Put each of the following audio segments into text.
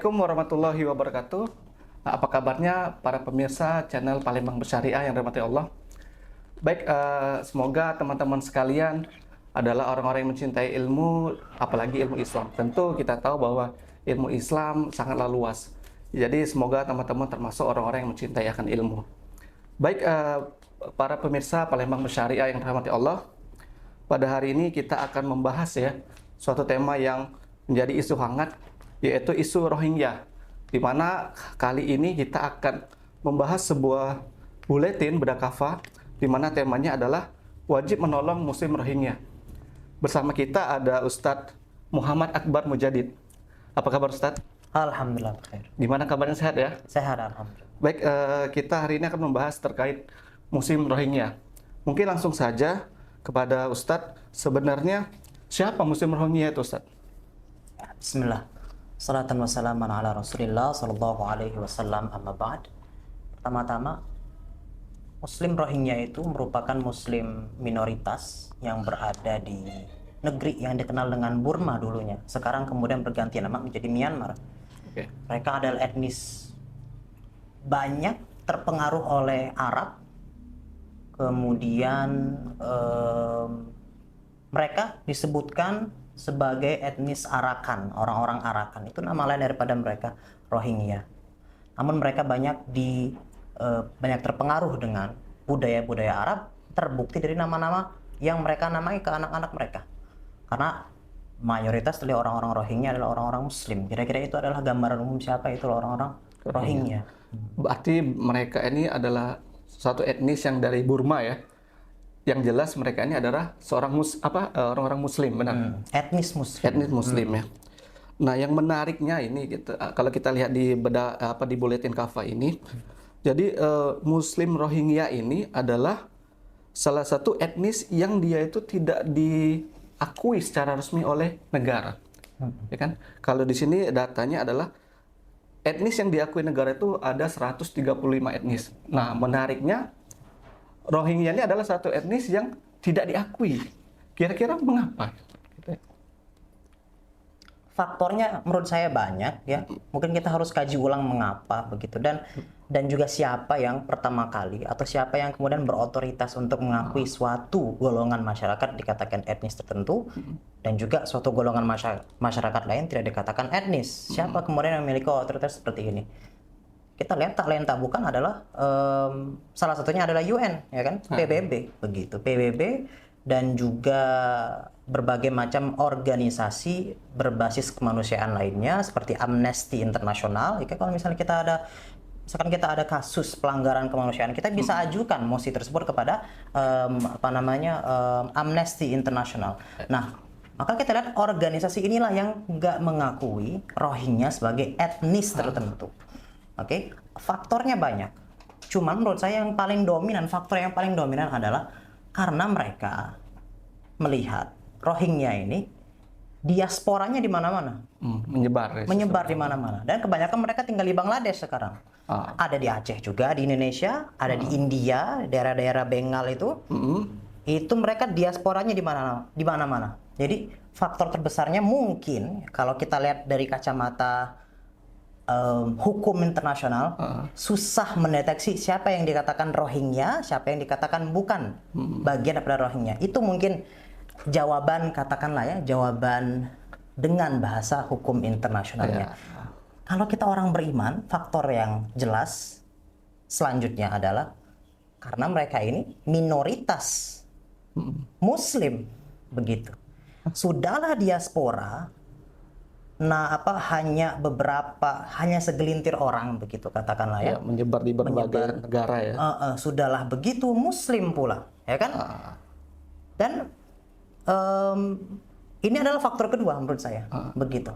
Assalamualaikum warahmatullahi wabarakatuh. Nah, apa kabarnya para pemirsa channel Palembang Bersyariah yang dirahmati Allah? Baik, semoga teman-teman sekalian adalah orang-orang yang mencintai ilmu, apalagi ilmu Islam. Tentu kita tahu bahwa ilmu Islam sangatlah luas. Jadi semoga teman-teman termasuk orang-orang yang mencintai akan ilmu. Baik, para pemirsa Palembang Bersyariah yang dirahmati Allah, pada hari ini kita akan membahas suatu tema yang menjadi isu hangat, yaitu isu Rohingya, di mana kali ini kita akan membahas sebuah buletin Berdakava, di mana temanya adalah wajib menolong Muslim Rohingya. Bersama kita ada Ustadz Muhammad Akbar Mujadid. Apa kabar Ustadz? Alhamdulillah khair. Gimana kabarnya, sehat ya? Sehat alhamdulillah. Baik, kita hari ini akan membahas terkait Muslim Rohingya. Mungkin langsung saja kepada Ustadz, sebenarnya siapa Muslim Rohingya itu Ustadz? Bismillah. Salatan wassalaman ala Rasulillah sallallahu alaihi wasallam, amma ba'd. Pertama-tama, Muslim Rohingya itu merupakan Muslim minoritas yang berada di negeri yang dikenal dengan Burma dulunya. Sekarang kemudian berganti nama menjadi Myanmar. Oke. Mereka adalah etnis banyak terpengaruh oleh Arab. Kemudian mereka disebutkan sebagai etnis Arakan, orang-orang Arakan. Itu nama lain daripada mereka Rohingya. Namun mereka banyak terpengaruh dengan budaya-budaya Arab, terbukti dari nama-nama yang mereka namai ke anak-anak mereka. Karena mayoritas dari orang-orang Rohingya adalah orang-orang Muslim. Kira-kira itu adalah gambaran umum siapa itu orang-orang Rohingya. Berarti mereka ini adalah satu etnis yang dari Burma ya. Yang jelas mereka ini adalah seorang orang-orang Muslim, benar? Etnis Muslim. Etnis Muslim ya. Nah, yang menariknya ini kalau kita lihat di di buletin Kava ini, jadi Muslim Rohingya ini adalah salah satu etnis yang dia itu tidak diakui secara resmi oleh negara. Ya kan? Kalau di sini datanya adalah etnis yang diakui negara itu ada 135 etnis. Nah, menariknya Rohingya ini adalah satu etnis yang tidak diakui. Kira-kira mengapa? Faktornya menurut saya banyak ya. Mungkin kita harus kaji ulang mengapa begitu, dan juga siapa yang pertama kali atau siapa yang kemudian berotoritas untuk mengakui suatu golongan masyarakat dikatakan etnis tertentu, dan juga suatu golongan masyarakat lain tidak dikatakan etnis. Siapa kemudian yang memiliki otoritas seperti ini? Kita lihat tak lain tak bukan adalah salah satunya adalah UN, ya kan? PBB begitu. PBB dan juga berbagai macam organisasi berbasis kemanusiaan lainnya seperti Amnesty International. Jika kalau misalnya misalkan kita ada kasus pelanggaran kemanusiaan, kita bisa ajukan mosi tersebut kepada Amnesty International. Nah, maka kita lihat organisasi inilah yang nggak mengakui Rohingya sebagai etnis tertentu. Oke, faktornya banyak. Cuman menurut saya faktor yang paling dominan adalah karena mereka melihat Rohingya ini diasporanya di mana-mana. Menyebar di mana-mana. Dan kebanyakan mereka tinggal di Bangladesh sekarang. Ada di Aceh juga, di Indonesia, ada di India, daerah-daerah Bengal itu. Itu mereka diasporanya di mana-mana. Jadi faktor terbesarnya mungkin kalau kita lihat dari kacamata hukum internasional, susah mendeteksi siapa yang dikatakan Rohingya, siapa yang dikatakan bukan bagian daripada Rohingya. Itu mungkin jawaban dengan bahasa hukum internasionalnya. Kalau kita orang beriman, faktor yang jelas selanjutnya adalah karena mereka ini minoritas Muslim begitu. Sudahlah diaspora, hanya segelintir orang begitu katakanlah ya, menyebar di berbagai negara ya. Sudahlah begitu Muslim pula, ya kan? Dan ini adalah faktor kedua menurut saya, begitu.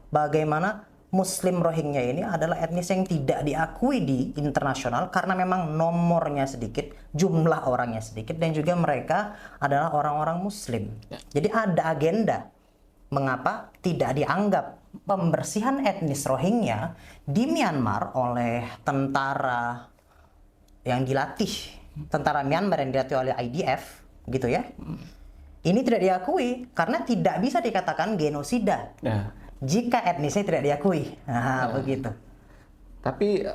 Bagaimana Muslim Rohingya ini adalah etnis yang tidak diakui di internasional karena memang nomornya sedikit, jumlah orangnya sedikit, dan juga mereka adalah orang-orang Muslim. Jadi ada agenda mengapa tidak dianggap pembersihan etnis Rohingya di Myanmar oleh tentara yang dilatih, tentara Myanmar yang dilatih oleh IDF, gitu ya. Ini tidak diakui karena tidak bisa dikatakan genosida. jika etnisnya tidak diakui. Nah, begitu. Tapi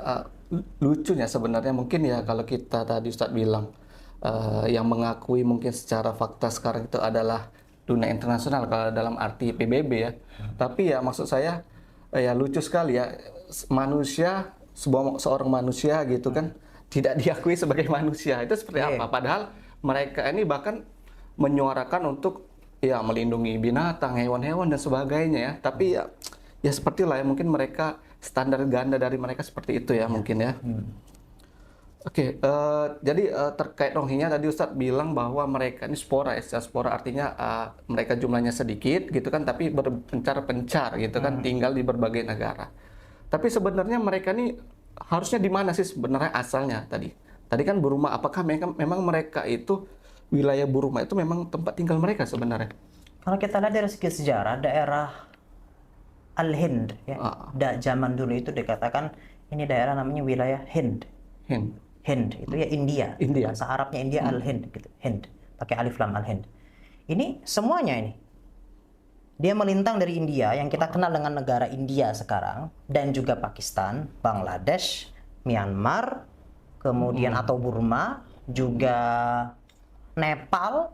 lucunya sebenarnya mungkin ya kalau kita tadi Ustadz bilang yang mengakui mungkin secara fakta sekarang itu adalah dunia internasional kalau dalam arti PBB ya. Tapi ya maksud saya ya lucu sekali ya manusia seorang manusia gitu kan tidak diakui sebagai manusia. Itu seperti apa? Padahal mereka ini bahkan menyuarakan untuk ya melindungi binatang, hewan-hewan dan sebagainya ya. Tapi ya seperti lah ya mungkin mereka standar ganda dari mereka seperti itu ya mungkin ya. Oke, jadi terkait Rohingya tadi Ustadz bilang bahwa mereka ini spora ya. Spora artinya mereka jumlahnya sedikit gitu kan, tapi berpencar-pencar gitu kan, tinggal di berbagai negara. Tapi sebenarnya mereka ini harusnya di mana sih sebenarnya asalnya tadi? Tadi kan Burma, apakah memang mereka itu wilayah Burma itu memang tempat tinggal mereka sebenarnya? Kalau kita lihat dari segi sejarah, daerah Al-Hind ya. Zaman dulu itu dikatakan ini daerah namanya wilayah Hind. Hind itu ya India. Bahasa Arabnya India Al-Hind gitu. Hind pakai alif lam Al-Hind. Ini semuanya ini. Dia melintang dari India yang kita kenal dengan negara India sekarang dan juga Pakistan, Bangladesh, Myanmar, kemudian atau Burma, juga Nepal.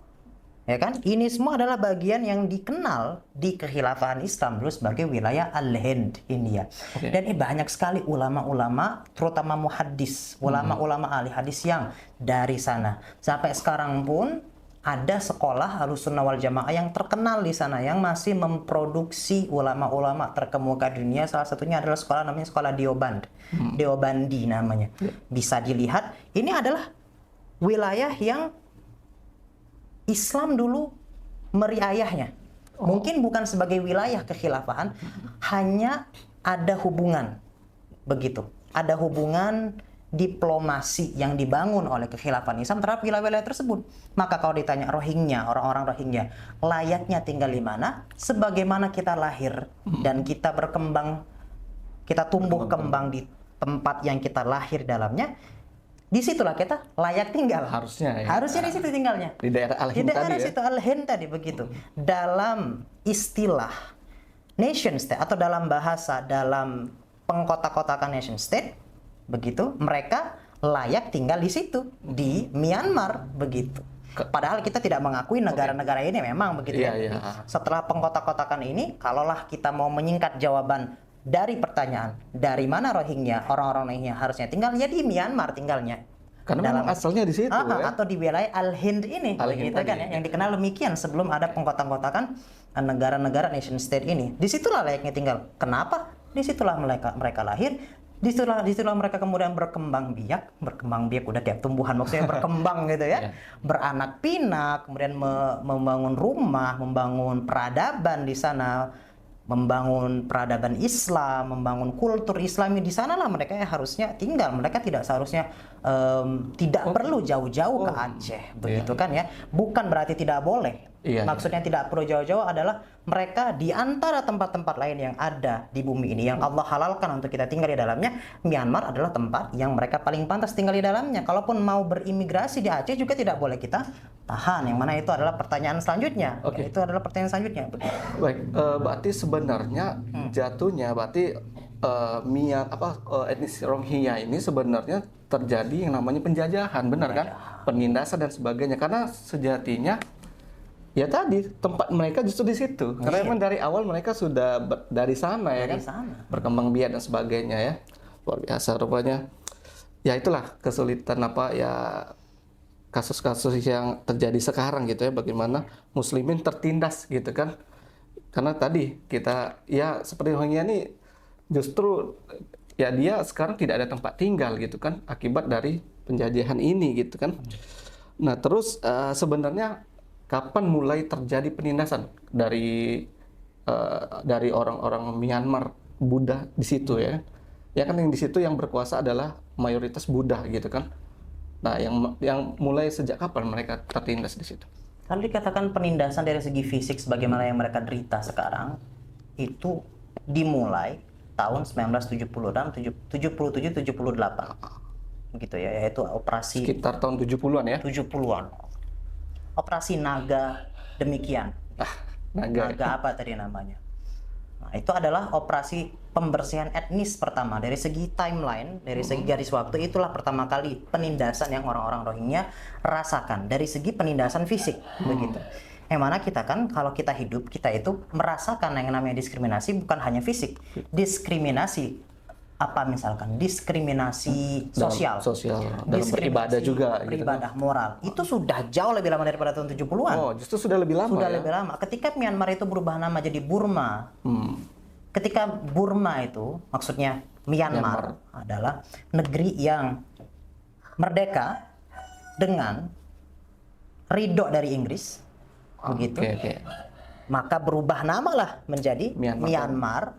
Ya kan? Ini semua adalah bagian yang dikenal di kekhilafahan Islam dulu sebagai wilayah Al-Hind, India. Dan banyak sekali ulama-ulama, terutama muhaddis, ulama-ulama ahli hadis yang dari sana. Sampai sekarang pun ada sekolah Ahlussunnah wal Jamaah yang terkenal di sana yang masih memproduksi ulama-ulama terkemuka di dunia. Salah satunya adalah sekolah namanya sekolah Deoband. Deobandi namanya. Bisa dilihat, ini adalah wilayah yang Islam dulu meriayahnya. Mungkin bukan sebagai wilayah kekhilafahan, hanya ada hubungan. Begitu. Ada hubungan diplomasi yang dibangun oleh kekhilafahan Islam terhadap wilayah-wilayah tersebut. Maka kalau ditanya Rohingya, orang-orang Rohingya, layaknya tinggal di mana? Sebagaimana kita lahir dan kita berkembang, kita tumbuh kembang di tempat yang kita lahir dalamnya, disitulah kita layak tinggal. Harusnya ya. Harusnya di situ tinggalnya. Di daerah Al-Hind tadi ya. Di daerah situ Al-Hind tadi begitu. Dalam istilah nation state atau dalam bahasa dalam pengkotak-kotakan nation state begitu, mereka layak tinggal di situ di Myanmar begitu. Padahal kita tidak mengakui negara-negara ini memang begitu ya. Setelah pengkotak-kotakan ini, kalaulah kita mau menyingkat jawaban dari pertanyaan dari mana Rohingya, orang-orang Rohingya harusnya tinggal, ya di Myanmar tinggalnya. Karena memang asalnya di situ ya. Atau di wilayah Al-Hind ini, gitu kan ya, yang dikenal demikian sebelum ada pengkotak-kotakan negara-negara nation state ini. Disitulah layaknya tinggal. Kenapa? Disitulah mereka lahir. Disitulah mereka kemudian berkembang biak udah tiap tumbuhan maksudnya berkembang gitu ya, beranak pinak, kemudian membangun rumah, membangun peradaban di sana, membangun peradaban Islam, membangun kultur Islami di sanalah mereka harusnya tinggal. Mereka tidak seharusnya tidak perlu jauh-jauh ke Aceh, begitu kan ya. Bukan berarti tidak boleh. Maksudnya tidak perlu jauh-jauh adalah mereka di antara tempat-tempat lain yang ada di bumi ini yang Allah halalkan untuk kita tinggal di dalamnya, Myanmar adalah tempat yang mereka paling pantas tinggal di dalamnya. Kalaupun mau berimigrasi di Aceh juga tidak boleh kita tahan. Yang mana itu adalah pertanyaan selanjutnya. Itu adalah pertanyaan selanjutnya. Baik, berarti sebenarnya jatuhnya berarti etnis Rohingya ini sebenarnya terjadi yang namanya penjajahan, benar kan? Penindasan dan sebagainya. Karena sejatinya ya tadi tempat mereka justru di situ. Karena memang dari awal mereka sudah dari sana ya kan. Berkembang biak dan sebagainya ya. Luar biasa rupanya. Ya itulah kesulitan kasus-kasus yang terjadi sekarang gitu ya, bagaimana muslimin tertindas gitu kan. Karena tadi kita ya seperti Rohingya ini justru ya dia sekarang tidak ada tempat tinggal gitu kan akibat dari penjajahan ini gitu kan. Nah, terus sebenarnya kapan mulai terjadi penindasan dari orang-orang Myanmar Buddha di situ ya? Ya kan yang di situ yang berkuasa adalah mayoritas Buddha gitu kan. Nah, yang mulai sejak kapan mereka tertindas di situ? Kalau dikatakan penindasan dari segi fisik sebagaimana yang mereka derita sekarang, itu dimulai tahun 1977-78. Begitu ya, yaitu operasi sekitar tahun 70-an ya? 70-an. Operasi Naga demikian. Naga apa tadi namanya? Nah, itu adalah operasi pembersihan etnis pertama dari segi timeline, dari segi garis waktu. Itulah pertama kali penindasan yang orang-orang Rohingya rasakan dari segi penindasan fisik, begitu. Yang mana kita kan kalau kita hidup, kita itu merasakan yang namanya diskriminasi bukan hanya fisik, diskriminasi apa misalkan diskriminasi sosial, dalam beribadah juga beribadah moral itu sudah jauh lebih lama daripada tahun 70-an. Oh, justru sudah lebih lama. Sudah ya? lebih lama. Ketika Myanmar itu berubah nama jadi Burma. Ketika Burma itu maksudnya Myanmar adalah negeri yang merdeka dengan ridho dari Inggris. Begitu. Maka berubah namalah menjadi Myanmar.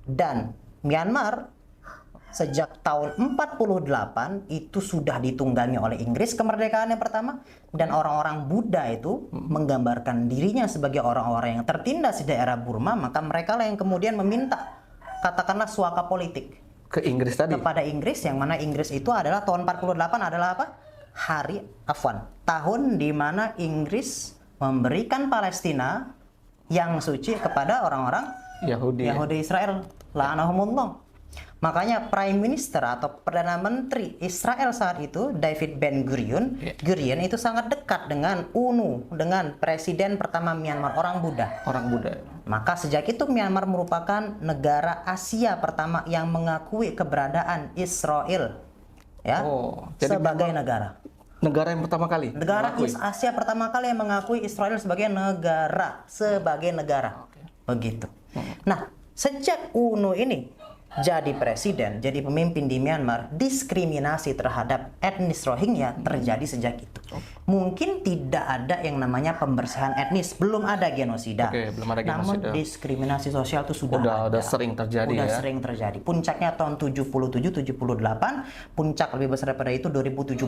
Dan Myanmar sejak tahun 48 itu sudah ditunggangi oleh Inggris kemerdekaan yang pertama, dan orang-orang Buddha itu menggambarkan dirinya sebagai orang-orang yang tertindas di daerah Burma, maka mereka lah yang kemudian meminta katakanlah suaka politik ke Inggris tadi. Kepada Inggris, yang mana Inggris itu adalah tahun 48 adalah apa? Tahun di mana Inggris memberikan Palestina yang suci kepada orang-orang Yahudi Israel. La'anahumullah. Makanya Prime Minister atau Perdana Menteri Israel saat itu, David Ben Gurion, itu sangat dekat dengan UNU, dengan Presiden pertama Myanmar, orang Buddha. Maka sejak itu Myanmar merupakan negara Asia pertama yang mengakui keberadaan Israel, ya, sebagai negara. Negara yang pertama kali. Negara Asia pertama kali yang mengakui Israel sebagai negara, begitu. Nah, sejak UNU ini jadi presiden, jadi pemimpin di Myanmar, diskriminasi terhadap etnis Rohingya terjadi sejak itu. Mungkin tidak ada yang namanya pembersihan etnis, belum ada genosida. Namun diskriminasi sosial itu sudah sering terjadi. Sering terjadi. Puncaknya tahun 77-78, puncak lebih besar daripada itu 2017.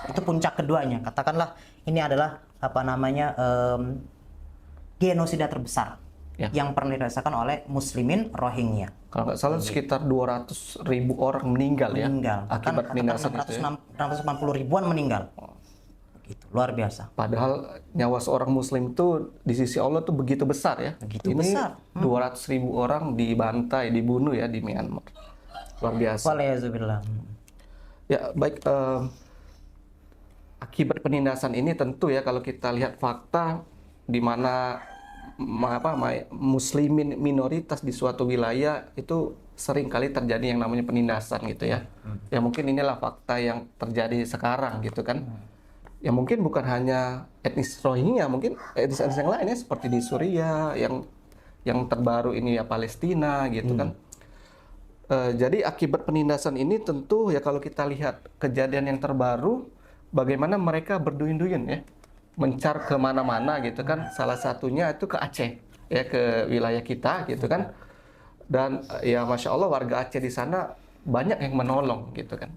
Itu puncak keduanya. Katakanlah ini adalah genosida terbesar yang pernah dirasakan oleh muslimin Rohingya. Kalau nggak salah sekitar 200.000 orang meninggal ya akibat penindasan itu. 680 ribuan meninggal. Gitu, luar biasa. Padahal nyawa seorang muslim itu di sisi Allah tuh begitu besar ya. Ini 200.000 orang dibantai, dibunuh ya di Myanmar. Luar biasa. Walayazubillah. Ya, baik, akibat penindasan ini tentu ya kalau kita lihat fakta di mana muslimin minoritas di suatu wilayah itu sering kali terjadi yang namanya penindasan gitu ya. Ya mungkin inilah fakta yang terjadi sekarang gitu kan. Ya mungkin bukan hanya etnis Rohingya, mungkin etnis-etnis yang lainnya seperti di Suriah, yang terbaru ini ya Palestina gitu kan. Jadi akibat penindasan ini tentu ya kalau kita lihat kejadian yang terbaru, bagaimana mereka berduyun-duyun ya mencar kemana-mana gitu kan. Salah satunya itu ke Aceh ya, ke wilayah kita gitu kan. Dan ya Masya Allah warga Aceh di sana banyak yang menolong gitu kan,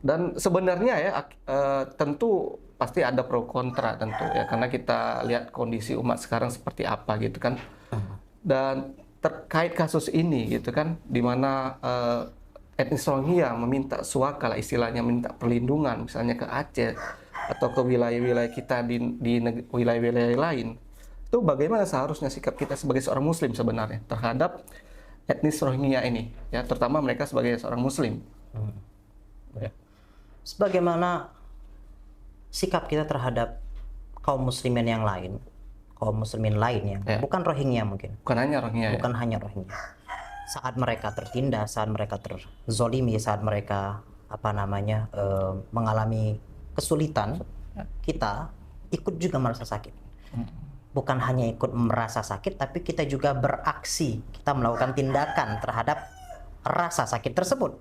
dan sebenarnya ya tentu pasti ada pro kontra tentu ya, karena kita lihat kondisi umat sekarang seperti apa gitu kan. Dan terkait kasus ini gitu kan, di mana etnis Rohingya meminta suaka lah istilahnya, minta perlindungan misalnya ke Aceh atau ke wilayah-wilayah kita di wilayah-wilayah lain, itu bagaimana seharusnya sikap kita sebagai seorang muslim sebenarnya terhadap etnis Rohingya ini ya, terutama mereka sebagai seorang muslim. Sebagaimana sikap kita terhadap kaum muslimin yang lain, bukan Rohingya mungkin. Bukan hanya Rohingya. Saat mereka tertindas, saat mereka terzolimi, saat mereka mengalami kesulitan, kita ikut juga merasa sakit. Bukan hanya ikut merasa sakit, tapi kita juga beraksi, kita melakukan tindakan terhadap rasa sakit tersebut,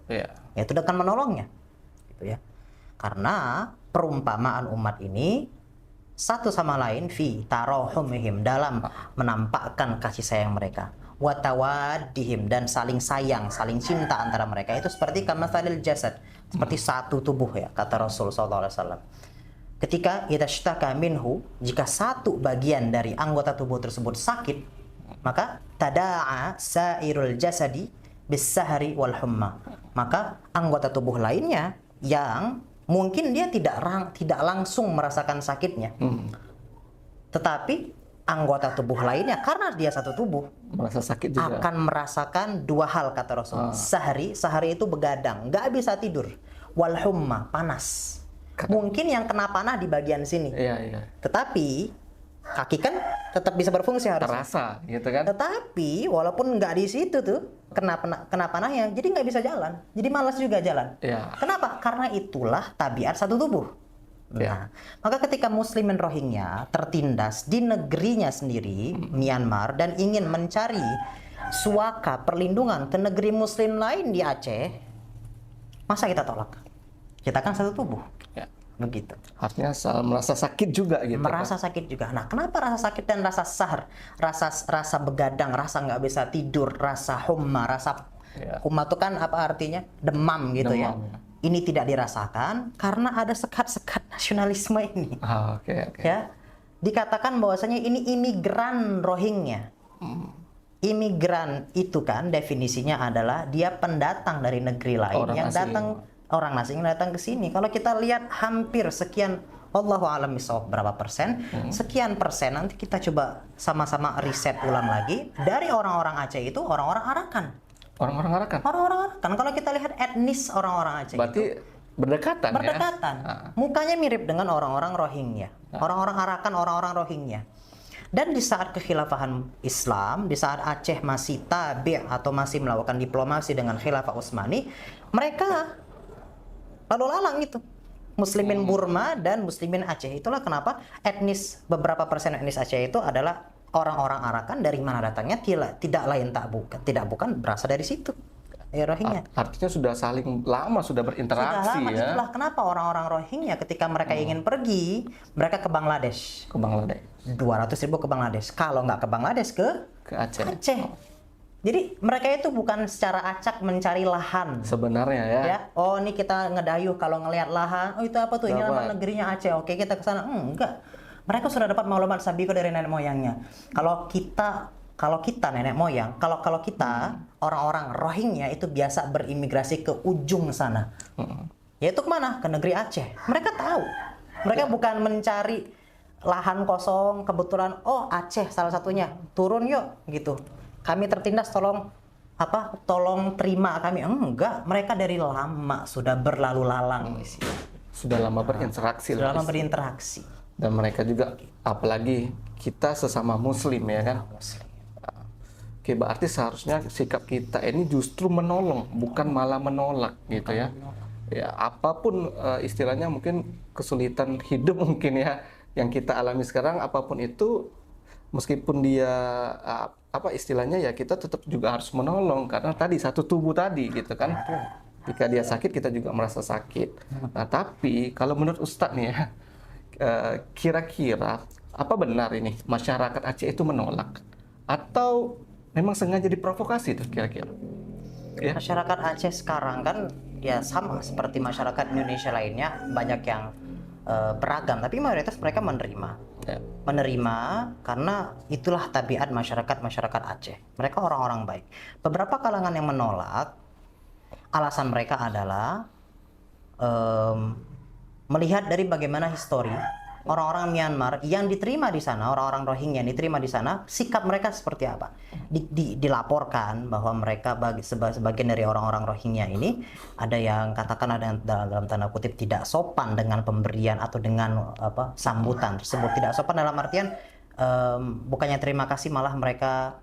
yaitu dengan menolongnya, gitu ya. Karena perumpamaan umat ini satu sama lain fi tarahumihim, dalam menampakkan kasih sayang mereka, watawadihim, dan saling sayang, saling cinta antara mereka, itu seperti kamatsalil jasad, seperti satu tubuh ya, kata Rasul sallallahu alaihi wasallam. Ketika idashtaka minhu, jika satu bagian dari anggota tubuh tersebut sakit, maka tada'a sairul jasadi bis-sahri wal humma, maka anggota tubuh lainnya yang mungkin dia tidak langsung merasakan sakitnya, tetapi anggota tubuh lainnya karena dia satu tubuh Merasa sakit juga. akan merasakan dua hal kata Rasul. Sahri itu begadang, nggak bisa tidur. Wal humma, panas. Mungkin yang kena panah di bagian sini. Iya, iya. Tetapi kaki kan tetap bisa berfungsi harusnya. Terasa gitu kan. Tetapi walaupun nggak di situ tuh kena panahnya, jadi nggak bisa jalan. Jadi malas juga jalan. Iya. Kenapa? Karena itulah tabiat satu tubuh. Nah, maka ketika Muslimin Rohingya tertindas di negerinya sendiri, Myanmar, dan ingin mencari suaka perlindungan ke negeri Muslim lain di Aceh, masa kita tolak? Kita kan satu tubuh, Ya. begitu. Artinya merasa sakit juga gitu. Merasa sakit juga. Nah, kenapa rasa sakit dan rasa sahar, rasa begadang, rasa nggak bisa tidur, rasa humma, humma itu kan apa artinya? Demam gitu ya. Demam, ya. Ini tidak dirasakan karena ada sekat-sekat nasionalisme ini. Oke. Ya, dikatakan bahwasanya ini imigran Rohingya. Imigran itu kan definisinya adalah dia pendatang dari negeri lain Orang yang asing. datang, orang asing yang datang ke sini. Kalau kita lihat hampir sekian, Allahu a'lam bishawab berapa persen, sekian persen, nanti kita coba sama-sama riset ulang lagi. Dari orang-orang Aceh itu orang-orang Arakan. Orang-orang Arakan. Orang-orang Arakan. Kalau kita lihat etnis orang-orang Aceh Berarti itu berdekatan ya. berdekatan. Mukanya mirip dengan orang-orang Rohingya. Orang-orang Arakan, orang-orang Rohingya. Dan di saat kekhilafahan Islam, di saat Aceh masih tabi' atau masih melakukan diplomasi dengan khilafah Utsmani, mereka lalu lalang itu. Muslimin Burma dan Muslimin Aceh. Itulah kenapa beberapa persen etnis Aceh itu adalah orang-orang Arakan. Dari mana datangnya? Tidak lain tidak bukan berasal dari situ. Ya, Rohingya. Artinya sudah saling lama sudah berinteraksi Sudah lama, ya. itulah kenapa orang-orang Rohingya ketika mereka ingin pergi, mereka ke Bangladesh. Ke Bangladesh. 200.000 ke Bangladesh. Kalau nggak ke Bangladesh, ke Ke Aceh. Aceh. Jadi mereka itu bukan secara acak mencari lahan. Sebenarnya ya. Ya, oh ini kita ngedayuh kalau ngelihat lahan, oh itu apa tuh? Ini nama negerinya Aceh. Oke, kita ke sana. Enggak. Mereka sudah dapat maklumat sabiqah dari nenek moyangnya. Kalau kita nenek moyang, kalau kita orang-orang Rohingya itu biasa berimigrasi ke ujung sana. Yaitu kemana? Ke negeri Aceh. Mereka tahu. Mereka bukan mencari lahan kosong kebetulan. Oh Aceh salah satunya. Turun yuk gitu. Kami tertindas, tolong terima kami. Enggak, mereka dari lama sudah berlalu lalang di sini. Sudah lama berinteraksi. Sudah lama berinteraksi. Dan mereka juga, apalagi kita sesama Muslim ya kan. Oke, berarti seharusnya sikap kita ini justru menolong, bukan malah menolak gitu ya. Ya, apapun istilahnya mungkin kesulitan hidup mungkin ya yang kita alami sekarang, apapun itu, meskipun dia istilahnya ya kita tetap juga harus menolong karena tadi satu tubuh tadi gitu kan. Jika dia sakit kita juga merasa sakit. Nah, tapi kalau menurut Ustadz nih ya, kira-kira apa benar ini masyarakat Aceh itu menolak atau memang sengaja diprovokasi tuh kira-kira? Ya. Masyarakat Aceh sekarang kan ya sama seperti masyarakat Indonesia lainnya, banyak yang beragam, tapi mayoritas mereka menerima. Ya. Menerima karena itulah tabiat masyarakat Aceh. Mereka orang-orang baik. Beberapa kalangan yang menolak, alasan mereka adalah melihat dari bagaimana histori orang-orang Myanmar yang diterima di sana, orang-orang Rohingya yang diterima di sana, sikap mereka seperti apa? Dilaporkan bahwa mereka sebagian dari orang-orang Rohingya ini ada yang katakan ada yang dalam tanda kutip tidak sopan dengan pemberian atau dengan sambutan tersebut. Tidak sopan dalam artian bukannya terima kasih, malah mereka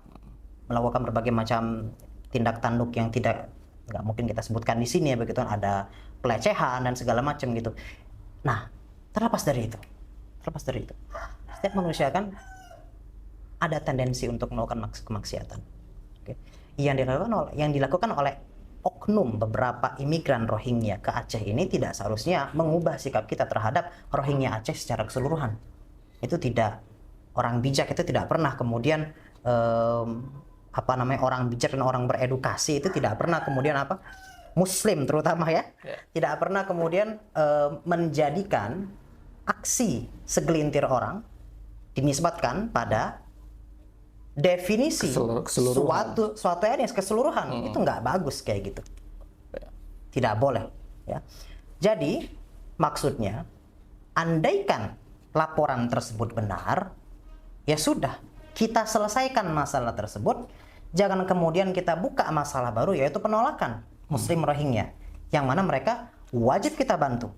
melakukan berbagai macam tindak tanduk yang nggak mungkin kita sebutkan di sini ya, begitu, ada pelecehan dan segala macam gitu. Nah, terlepas dari itu, setiap manusia kan ada tendensi untuk melakukan kemaksiatan. Okay. Yang dilakukan oleh oknum beberapa imigran Rohingya ke Aceh ini tidak seharusnya mengubah sikap kita terhadap Rohingya Aceh secara keseluruhan. Itu tidak, orang bijak itu tidak pernah kemudian orang bijak dan orang beredukasi itu tidak pernah kemudian Muslim terutama ya, tidak pernah kemudian menjadikan aksi segelintir orang dinisbatkan pada definisi suatu etnis keseluruhan. Itu nggak bagus kayak gitu, tidak boleh ya. Jadi maksudnya, andaikan laporan tersebut benar, ya sudah, kita selesaikan masalah tersebut, jangan kemudian kita buka masalah baru, yaitu penolakan Muslim Rohingya, yang mana mereka wajib kita bantu.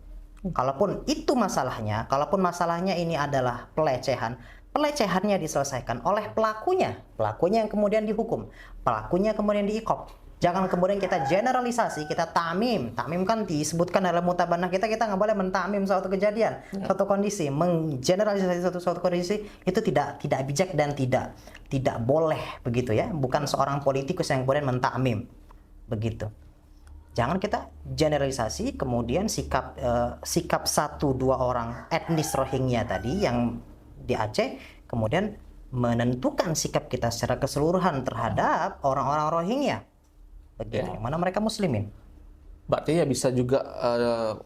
Kalaupun itu masalahnya, kalaupun masalahnya ini adalah pelecehan, pelecehannya diselesaikan oleh pelakunya yang kemudian dihukum, pelakunya kemudian diiqab. Jangan kemudian kita generalisasi, kita tamim kan disebutkan dalam mutabanah kita nggak boleh mentamim suatu kejadian, suatu kondisi, menggeneralisasi suatu kondisi itu tidak bijak dan tidak boleh begitu ya. Bukan seorang politikus yang kemudian mentamim begitu. Jangan kita generalisasi kemudian sikap 1-2 orang etnis Rohingya tadi yang di Aceh kemudian menentukan sikap kita secara keseluruhan terhadap orang-orang Rohingya begitu, yang mana mereka muslimin. Berarti ya bisa juga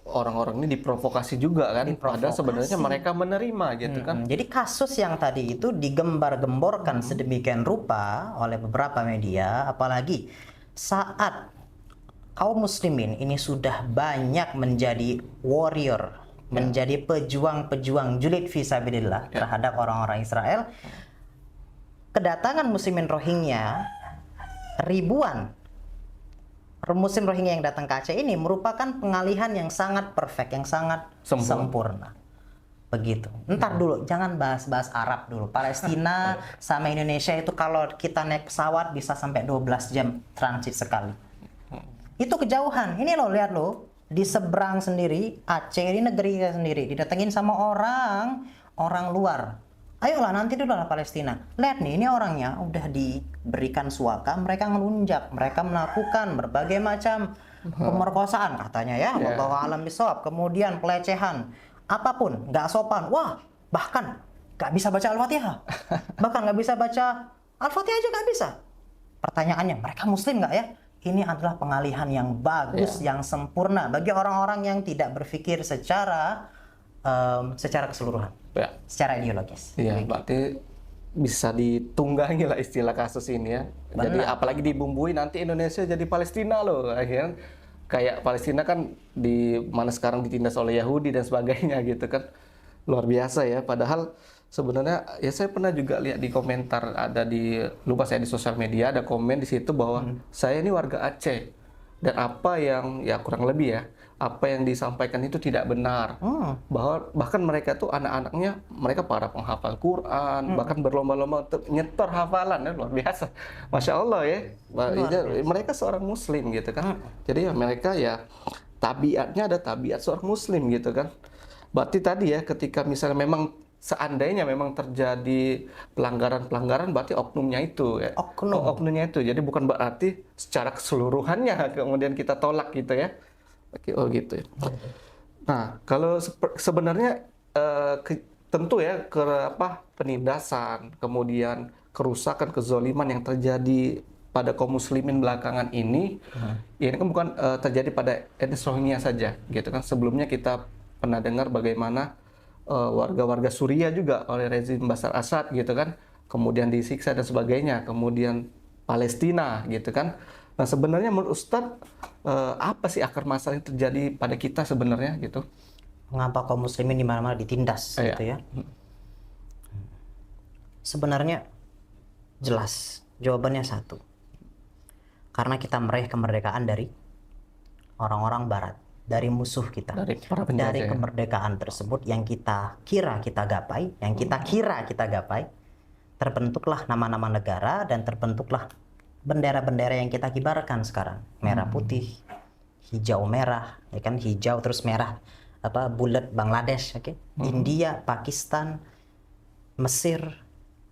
orang-orang ini diprovokasi juga kan, padahal sebenarnya mereka menerima gitu kan. Jadi kasus yang tadi itu digembar-gemborkan sedemikian rupa oleh beberapa media, apalagi saat kaum muslimin ini sudah banyak menjadi warrior, menjadi pejuang-pejuang julid fisabilillah terhadap orang-orang Israel. Kedatangan muslimin Rohingya, ribuan Muslim Rohingya yang datang ke Aceh ini merupakan pengalihan yang sangat perfect, yang sangat sempurna. Begitu. Ntar dulu, jangan bahas-bahas Arab dulu. Palestina sama Indonesia itu kalau kita naik pesawat bisa sampai 12 jam transit sekali. Itu kejauhan. Ini loh, lihat loh. Di seberang sendiri, Aceh ini negeri kita sendiri. Didatengin sama orang luar. Ayolah nanti dulu lah Palestina. Lihat nih, ini orangnya udah diberikan suaka, mereka ngelunjak, mereka melakukan berbagai macam pemerkosaan katanya ya, wallahu a'lam bishawab. Kemudian pelecehan, apapun, nggak sopan. Wah, bahkan nggak bisa baca Al-Fatihah. Bahkan nggak bisa baca Al-Fatihah aja nggak bisa. Pertanyaannya, mereka Muslim nggak ya? Ini adalah pengalihan yang bagus, yang sempurna bagi orang-orang yang tidak berpikir secara keseluruhan, secara ideologis. Iya, berarti bisa ditunggangi lah istilah kasus ini ya. Benar. Jadi apalagi dibumbui nanti Indonesia jadi Palestina loh, akhirnya kayak Palestina kan di mana sekarang ditindas oleh Yahudi dan sebagainya gitu kan, luar biasa ya. Padahal sebenarnya ya saya pernah juga lihat di komentar, ada lupa saya di sosial media ada komen di situ bahwa saya ini warga Aceh dan apa yang ya kurang lebih ya apa yang disampaikan itu tidak benar, bahwa bahkan mereka tuh anak-anaknya mereka para penghafal Quran, bahkan berlomba-lomba untuk nyetor hafalan ya, luar biasa, masya Allah ya. Mereka seorang Muslim gitu kan, jadi ya mereka ya tabiatnya ada tabiat seorang Muslim gitu kan. Berarti tadi ya ketika misalnya memang seandainya memang terjadi pelanggaran-pelanggaran, berarti oknumnya itu ya. Oknumnya itu. Jadi bukan berarti secara keseluruhannya kemudian kita tolak gitu ya. Oh gitu ya. Nah, kalau sebenarnya tentu ya penindasan, kemudian kerusakan, kezoliman yang terjadi pada kaum muslimin belakangan ini kan bukan terjadi pada etnis Rohingya saja gitu kan. Sebelumnya kita pernah dengar bagaimana warga-warga Suriah juga oleh rezim Bashar Assad gitu kan, kemudian disiksa dan sebagainya, kemudian Palestina gitu kan. Nah sebenarnya menurut Ustadz apa sih akar masalah yang terjadi pada kita sebenarnya gitu? Mengapa kaum muslimin di mana-mana ditindas gitu ya? Sebenarnya jelas jawabannya satu. Karena kita meraih kemerdekaan dari orang-orang barat, dari musuh kita, dari kemerdekaan tersebut yang kita kira kita gapai, terbentuklah nama-nama negara dan terbentuklah bendera-bendera yang kita kibarkan sekarang, merah putih, hijau merah, ya kan, hijau terus merah, bulat Bangladesh, India, Pakistan, Mesir,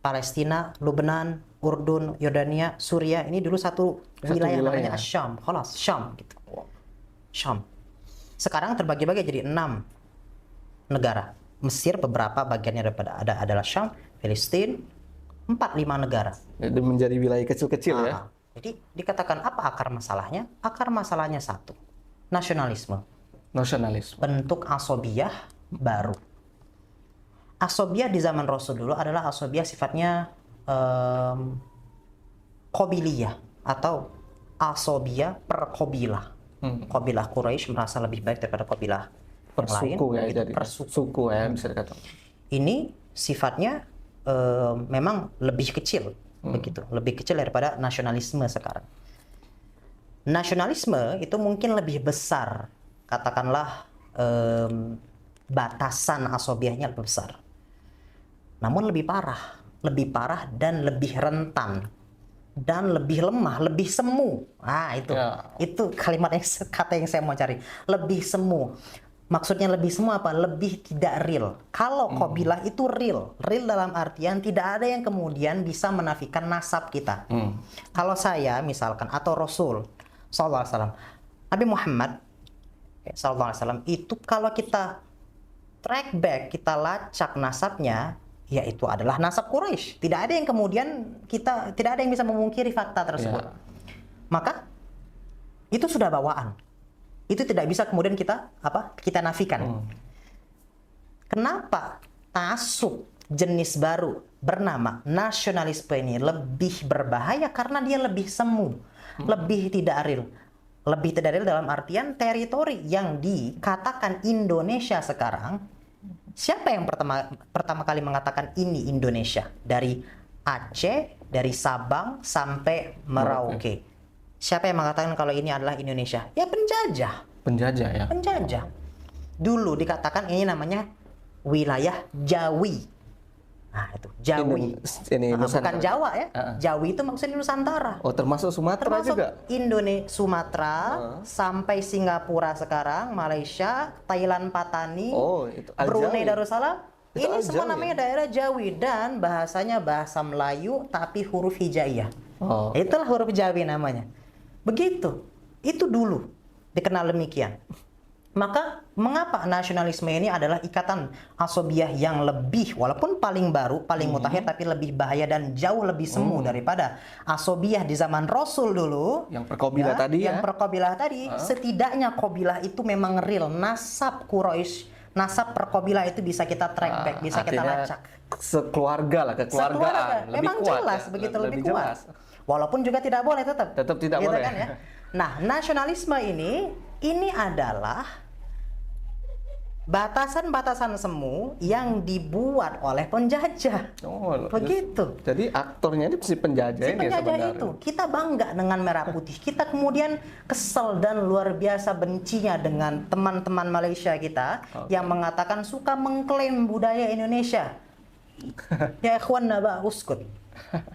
Palestina, Lebanon, Urdun, Yordania, Suriah. Ini dulu satu wilayah namanya Syam, khalas Syam gitu. Syam. Sekarang terbagi-bagi jadi 6 negara. Mesir beberapa bagiannya adalah Syam, Filistin, 4-5 negara. Jadi menjadi wilayah kecil-kecil ya. Jadi dikatakan apa akar masalahnya? Akar masalahnya satu, nasionalisme. Bentuk asobiyah baru. Asobiyah di zaman Rasul dulu adalah asobiyah sifatnya kobiliyah atau asobiyah per kobilah. Kobilah Quraisy merasa lebih baik daripada kobilah yang lain. Persuku ya, jadi persuku ya bisa dikatakan. Ini sifatnya memang lebih kecil, begitu, lebih kecil daripada nasionalisme sekarang. Nasionalisme itu mungkin lebih besar, katakanlah batasan asobiahnya lebih besar, namun lebih parah dan lebih rentan dan lebih lemah, lebih semu. Itu kata yang saya mau cari, lebih semu. Maksudnya lebih semu apa? Lebih tidak real. Kalau qabilah itu real dalam artian tidak ada yang kemudian bisa menafikan nasab kita. Kalau saya misalkan atau Rasul sallallahu alaihi wasallam, Nabi Muhammad sallallahu alaihi wasallam itu kalau kita track back, kita lacak nasabnya, ya itu adalah nasab Quraisy. Tidak ada yang kemudian tidak ada yang bisa memungkiri fakta tersebut. Maka itu sudah bawaan. Itu tidak bisa kemudian kita nafikan. Kenapa ta'assub jenis baru bernama nasionalisme ini lebih berbahaya? Karena dia lebih semu, lebih tidak real. Lebih tidak real dalam artian teritori yang dikatakan Indonesia sekarang. Siapa yang pertama kali mengatakan ini Indonesia? Dari Aceh, dari Sabang sampai Merauke. Siapa yang mengatakan kalau ini adalah Indonesia? Ya penjajah. Penjajah ya. Penjajah. Dulu dikatakan ini namanya wilayah Jawi. Nah itu Jawi. Bukan Jawa ya. Jawi itu maksudnya Nusantara. Oh termasuk Sumatera termasuk juga. Sumatera sampai Singapura sekarang, Malaysia, Thailand Patani, Brunei Darussalam. Ini semua namanya daerah Jawi dan bahasanya bahasa Melayu tapi huruf hijaiyah. Itulah huruf Jawi namanya. Begitu. Itu dulu dikenal demikian. Maka mengapa nasionalisme ini adalah ikatan asobiah yang lebih, walaupun paling baru, paling mutakhir, tapi lebih bahaya dan jauh lebih semu daripada asobiah di zaman Rasul dulu. Yang perkabilah tadi Yang perkabilah tadi, setidaknya kabilah itu memang real. Nasab Quraisy, nasab perkabilah itu bisa kita track back, bisa kita lacak. Sekeluarga lah, kekeluargaan. Lebih memang kuat, jelas, ya? begitu lebih kuat. jelas. Walaupun juga tidak boleh tetap tidak gitu boleh. Kan, ya? Nah, nasionalisme ini adalah batasan-batasan semu yang dibuat oleh penjajah. Begitu. Jadi aktornya ini si penjajah ini sebenarnya. Itu. Kita bangga dengan merah putih. Kita kemudian kesel dan luar biasa bencinya dengan teman-teman Malaysia kita yang mengatakan suka mengklaim budaya Indonesia. Ya ikhwan naba uskut.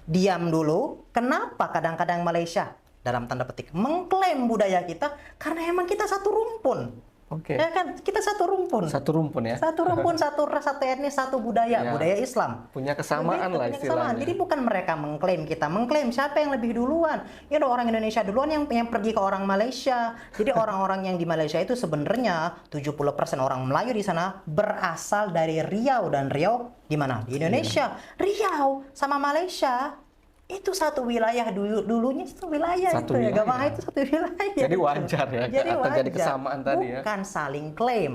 Diam dulu. Kenapa kadang-kadang Malaysia dalam tanda petik mengklaim budaya kita? Karena emang kita satu rumpun. Ya kan, kita satu rumpun. Satu rumpun ya. Satu rumpun, satu ras, satu etnis, satu budaya, budaya Islam. Punya kesamaan lah istilahnya. Jadi bukan mereka mengklaim, kita mengklaim. Siapa yang lebih duluan? Ya orang Indonesia duluan yang pergi ke orang Malaysia. Jadi orang-orang yang di Malaysia itu sebenarnya 70% orang Melayu di sana berasal dari Riau, dan Riau di mana? Di Indonesia. Riau sama Malaysia itu satu wilayah, dulunya satu wilayah satu itu wilayah. Ya gampang itu satu wilayah. Jadi wajar ya. Jadi akan wajar. jadi kesamaan tadi ya. Bukan saling klaim.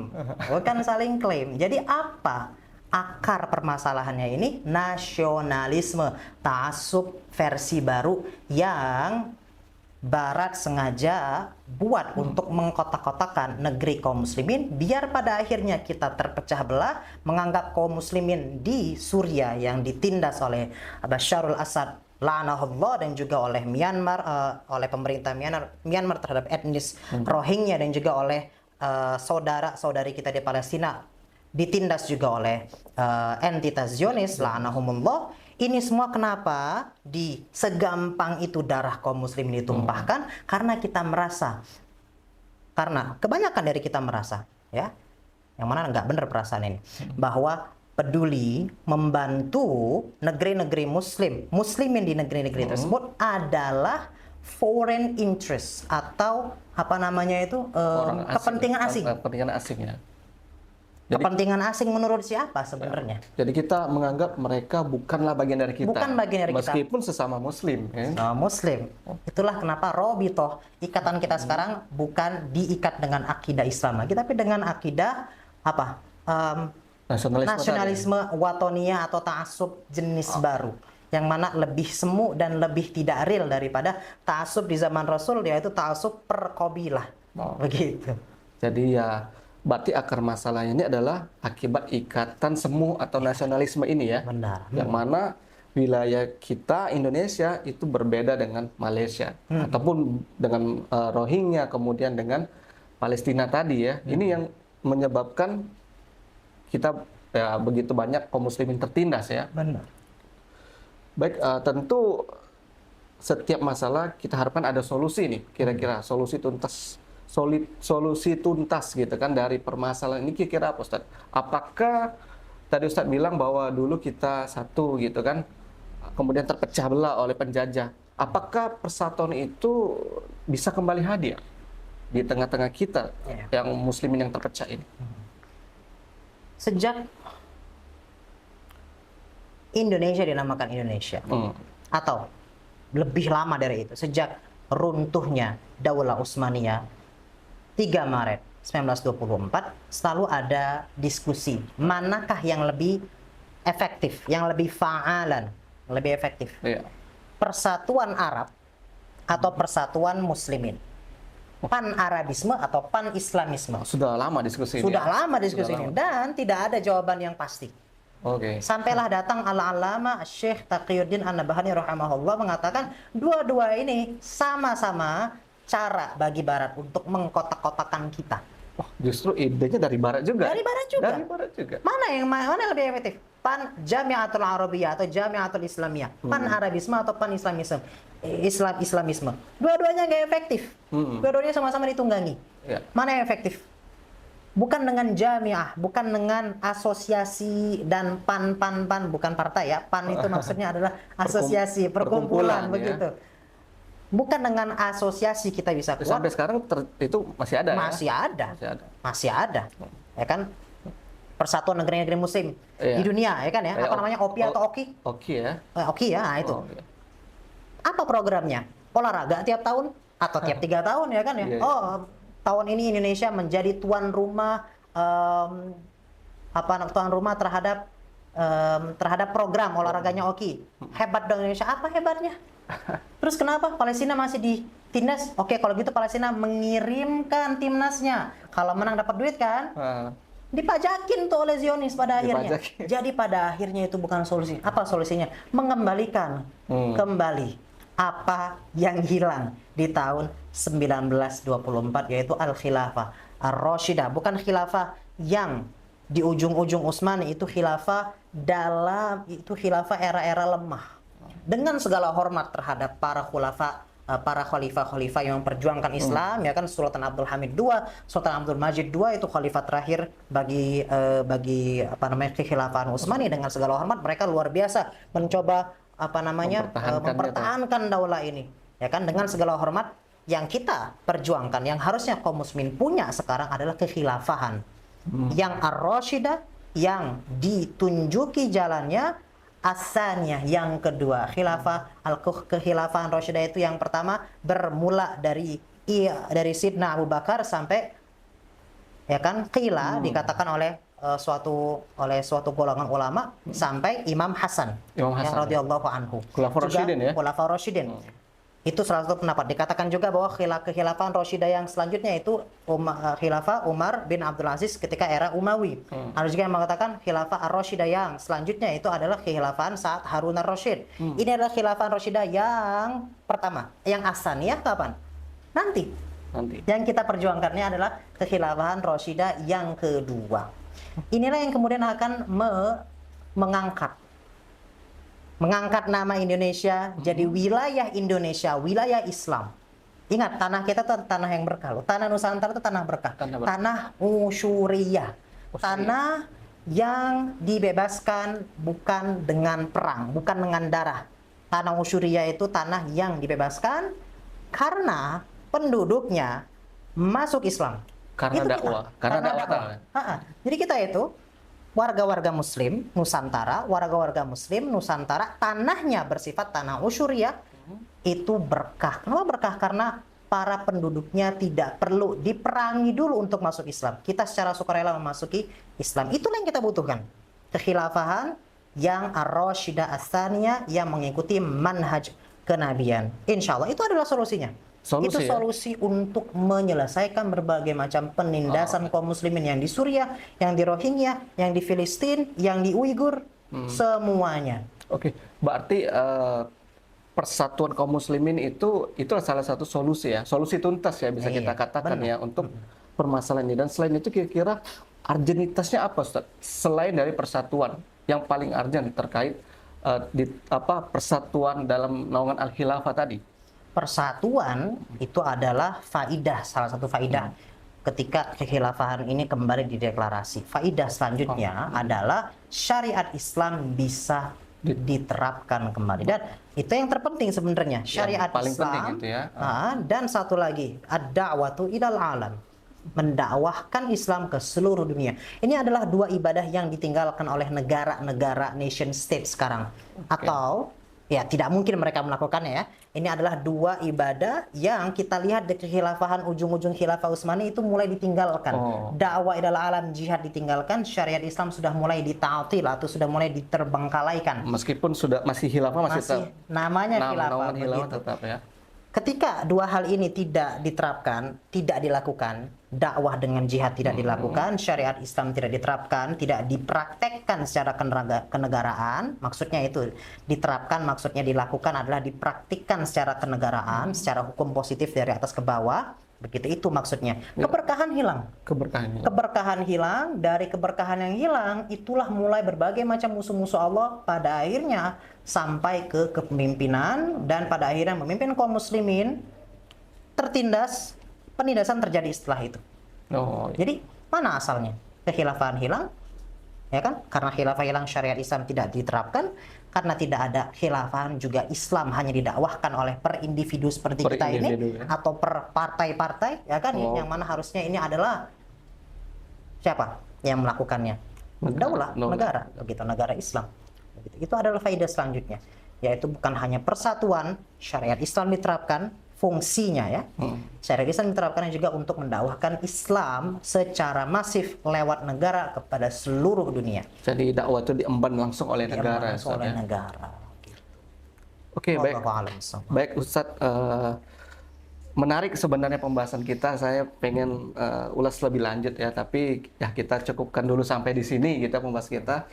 Bukan saling klaim. Jadi apa akar permasalahannya ini? Nasionalisme, ta'assub versi baru yang Barat sengaja buat untuk mengkotak-kotakan negeri kaum muslimin, biar pada akhirnya kita terpecah belah, menganggap kaum muslimin di Suriah yang ditindas oleh Basharul Assad la'anahullah, dan juga oleh Myanmar, oleh pemerintah Myanmar terhadap etnis Rohingya, dan juga oleh saudara-saudari kita di Palestina ditindas juga oleh entitas Zionis la'anahumullah. Ini semua kenapa di segampang itu darah kaum muslimin ditumpahkan? Karena kita merasa, karena kebanyakan dari kita merasa, ya, yang mana nggak benar perasaan ini, bahwa peduli membantu negeri-negeri muslimin di negeri-negeri tersebut adalah foreign interest, atau apa namanya itu, kepentingan asing. Kepentingan asing ya. Kepentingan asing menurut siapa sebenarnya? Jadi kita menganggap mereka bukanlah bagian dari kita. Bukan bagian dari kita. Meskipun sesama muslim. Ya? Muslim. Itulah kenapa Robitoh, ikatan kita sekarang bukan diikat dengan akidah Islam lagi, tapi dengan akidah apa? Nasionalisme watoniyah atau ta'assub jenis baru. Yang mana lebih semu dan lebih tidak real daripada ta'assub di zaman Rasul, yaitu ta'assub per qabilah. Begitu. Jadi ya berarti akar masalahnya ini adalah akibat ikatan semu atau nasionalisme ini ya. Benar. Yang mana wilayah kita Indonesia itu berbeda dengan Malaysia ataupun dengan Rohingya, kemudian dengan Palestina tadi ya. Ini yang menyebabkan kita ya begitu banyak kaum muslimin tertindas ya. Benar. Baik, tentu setiap masalah kita harapkan ada solusi nih, kira-kira solusi tuntas gitu kan dari permasalahan ini, kira-kira apa Ustadz? Apakah tadi Ustadz bilang bahwa dulu kita satu gitu kan, kemudian terpecah belah oleh penjajah. Apakah persatuan itu bisa kembali hadir di tengah-tengah kita yang muslimin yang terpecah ini? Sejak Indonesia dinamakan Indonesia, atau lebih lama dari itu, sejak runtuhnya Daulah Utsmaniyah 3 Maret 1924, selalu ada diskusi manakah yang lebih efektif, yang lebih fa'alan, lebih efektif. Iya. Persatuan Arab atau persatuan muslimin. Pan-Arabisme atau pan-Islamisme. Sudah lama diskusi ini. Sudah ya? lama diskusi Sudah ini lama. dan tidak ada jawaban yang pasti. Oke. Sampailah datang Al-Alama Syekh Taqiyuddin An-Nabhani rahimahullah mengatakan dua-dua ini sama-sama cara bagi Barat untuk mengkotak-kotakan kita. Wah, justru idenya dari Barat juga. Dari Barat juga. Dari Barat juga. Mana yang lebih efektif? Pan Jamiatul Arabiyah atau Jamiatul Islamiyah, pan Arabisme atau pan Islamisme, Islamisme. Dua-duanya nggak efektif. Dua-duanya sama-sama ditunggangi. Ya. Mana yang efektif? Bukan dengan jamiah, bukan dengan asosiasi dan pan, bukan partai ya. Pan itu maksudnya adalah asosiasi, perkumpulan perkumpulan, begitu. Bukan dengan asosiasi kita bisa kuat. Sampai sekarang itu masih ada Masih ya? ada. Masih ada. Masih ada. Ya kan? Persatuan negeri-negeri muslim Iya. di dunia ya kan ya. Apa namanya? OPI atau OKI? Oke ya. OKI ya, nah, itu. Oh, iya. Apa programnya? Olahraga tiap tahun atau tiap 3 tahun ya kan ya? Iya, iya. Oh, tahun ini Indonesia menjadi tuan rumah tuan rumah terhadap program olahraganya OKI. Hebat dong Indonesia. Apa hebatnya? Terus kenapa Palestina masih ditindas? Oke, kalau gitu Palestina mengirimkan timnasnya. Kalau menang dapat duit kan? Dipajakin tuh oleh Zionis pada akhirnya. Dipajakin. Jadi pada akhirnya itu bukan solusi. Apa solusinya? Mengembalikan kembali apa yang hilang di tahun 1924, yaitu Al-Khilafah Ar-Rashidah. Bukan khilafah yang di ujung-ujung Utsmani, itu khilafah era-era lemah. Dengan segala hormat terhadap para khalifah yang memperjuangkan Islam, ya kan, Sultan Abdul Hamid II, Sultan Abdul Majid II itu khalifah terakhir bagi kekhilafahan Utsmani. Dengan segala hormat mereka luar biasa mencoba mempertahankan daulah ini, ya kan, dengan segala hormat. Yang kita perjuangkan, yang harusnya kaum muslimin punya sekarang adalah kekhilafahan yang ar-rasyidah, yang ditunjuki jalannya asalnya. Yang kedua, kekhilafahan rasyidah itu yang pertama bermula dari Sidna Abu Bakar sampai, ya kan, dikatakan oleh suatu golongan ulama sampai Imam Hasan yang radhiyallahu anhu. Khulafaur Rasyidin ya. Khulafaur Rasyidin. Itu salah satu pendapat. Dikatakan juga bahwa kekhilafahan Rasyidah yang selanjutnya itu khilafah Umar bin Abdul Aziz ketika era Umawi. Ada juga yang mengatakan khilafah Ar-Rasyidah yang selanjutnya itu adalah kekhilafahan saat Harun ar-Rasyid. Ini adalah khilafah Rasyidah yang pertama. Yang asaniyah kapan? Nanti. Yang kita perjuangkannya adalah kekhilafahan Rasyidah yang kedua. Inilah yang kemudian akan mengangkat nama Indonesia jadi wilayah Indonesia, wilayah Islam. Ingat, tanah kita itu tanah yang berkah. Tanah Nusantara itu tanah berkah. Tanah usyuriyah. Tanah yang dibebaskan bukan dengan perang, bukan dengan darah. Tanah usyuriyah itu tanah yang dibebaskan karena penduduknya masuk Islam. Karena dakwah. Karena dakwah. Jadi kita itu warga-warga muslim Nusantara, tanahnya bersifat tanah usyuriyah, itu berkah. Kenapa berkah? Karena para penduduknya tidak perlu diperangi dulu untuk masuk Islam. Kita secara sukarela memasuki Islam. Itulah yang kita butuhkan. Kekhilafahan yang ar-rasyidah ats-tsaniyah, yang mengikuti manhaj kenabian. Insya Allah itu adalah solusinya. Solusi itu ya? solusi untuk menyelesaikan berbagai macam penindasan kaum muslimin yang di Suriah, yang di Rohingya, yang di Filistin, yang di Uighur, semuanya. Oke, berarti persatuan kaum muslimin itu salah satu solusi ya, solusi tuntas ya bisa kita Iya, katakan benar. ya untuk permasalahan ini. Dan selain itu kira-kira urgenitasnya apa, Ustaz? Selain dari persatuan, yang paling urgent terkait persatuan dalam naungan al-khilafah tadi? Persatuan itu adalah faidah, salah satu faidah ketika kekhilafahan ini kembali dideklarasi. Faidah selanjutnya adalah syariat Islam bisa diterapkan kembali, dan itu yang terpenting sebenarnya, syariat paling Islam. penting itu ya. Dan satu lagi, ad-da'watu ilal alam, mendakwahkan Islam ke seluruh dunia. Ini adalah dua ibadah yang ditinggalkan oleh negara-negara nation state sekarang. Atau ya tidak mungkin mereka melakukannya ya. Ini adalah dua ibadah yang kita lihat di kekhilafahan ujung-ujung khilafah Utsmani itu mulai ditinggalkan. Dakwah ilal alam, jihad ditinggalkan, syariat Islam sudah mulai dita'til atau sudah mulai diterbengkalaikan. Meskipun sudah masih khilafah masih tetap namanya khilafah naungan khilafah begitu. tetap ya. Ketika dua hal ini tidak diterapkan, tidak dilakukan, dakwah dengan jihad tidak dilakukan, syariat Islam tidak diterapkan, tidak dipraktekkan secara kenegaraan, maksudnya itu diterapkan, maksudnya dilakukan adalah dipraktikkan secara kenegaraan, secara hukum positif dari atas ke bawah, begitu itu maksudnya. Keberkahan hilang. Keberkahan hilang, dari keberkahan yang hilang, itulah mulai berbagai macam musuh-musuh Allah pada akhirnya sampai ke kepemimpinan, dan pada akhirnya memimpin kaum muslimin tertindas, penindasan terjadi setelah itu. Jadi mana asalnya? Kekhilafahan hilang, ya kan? Karena khilafah hilang, syariat Islam tidak diterapkan. Karena tidak ada khilafahan juga, Islam hanya didakwahkan oleh per individu seperti kita ini ya? Atau per partai-partai, ya kan? Yang mana harusnya ini adalah siapa yang melakukannya? Daulah, negara, begitu, negara Islam. Begitu. Itu adalah faedah selanjutnya, yaitu bukan hanya persatuan, syariat Islam diterapkan, fungsinya ya. Syariat Islam diterapkan juga untuk mendakwahkan Islam secara masif lewat negara kepada seluruh dunia. Jadi dakwah itu diemban langsung oleh negara. Oke, baik. Baik Ustadz, menarik sebenarnya pembahasan kita. Saya pengen ulas lebih lanjut ya, tapi ya kita cukupkan dulu sampai di sini kita membahas kita.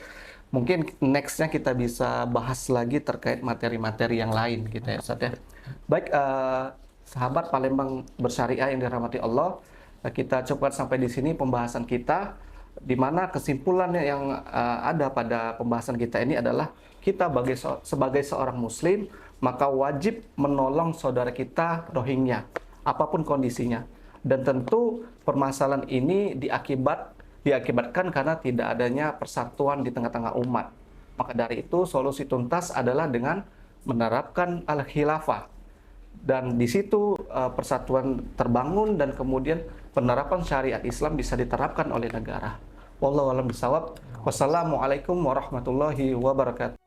Mungkin nextnya kita bisa bahas lagi terkait materi-materi yang lain gitu ya Ustadz ya. Baik, sahabat Palembang Bersyariah yang dirahmati Allah, kita cukupkan sampai di sini pembahasan kita, di mana kesimpulannya yang ada pada pembahasan kita ini adalah kita sebagai seorang muslim maka wajib menolong saudara kita Rohingya apapun kondisinya, dan tentu permasalahan ini diakibatkan karena tidak adanya persatuan di tengah-tengah umat. Maka dari itu solusi tuntas adalah dengan menerapkan al-khilafah, dan di situ persatuan terbangun dan kemudian penerapan syariat Islam bisa diterapkan oleh negara. Wallahu a'lam bishawab. Wassalamualaikum warahmatullahi wabarakatuh.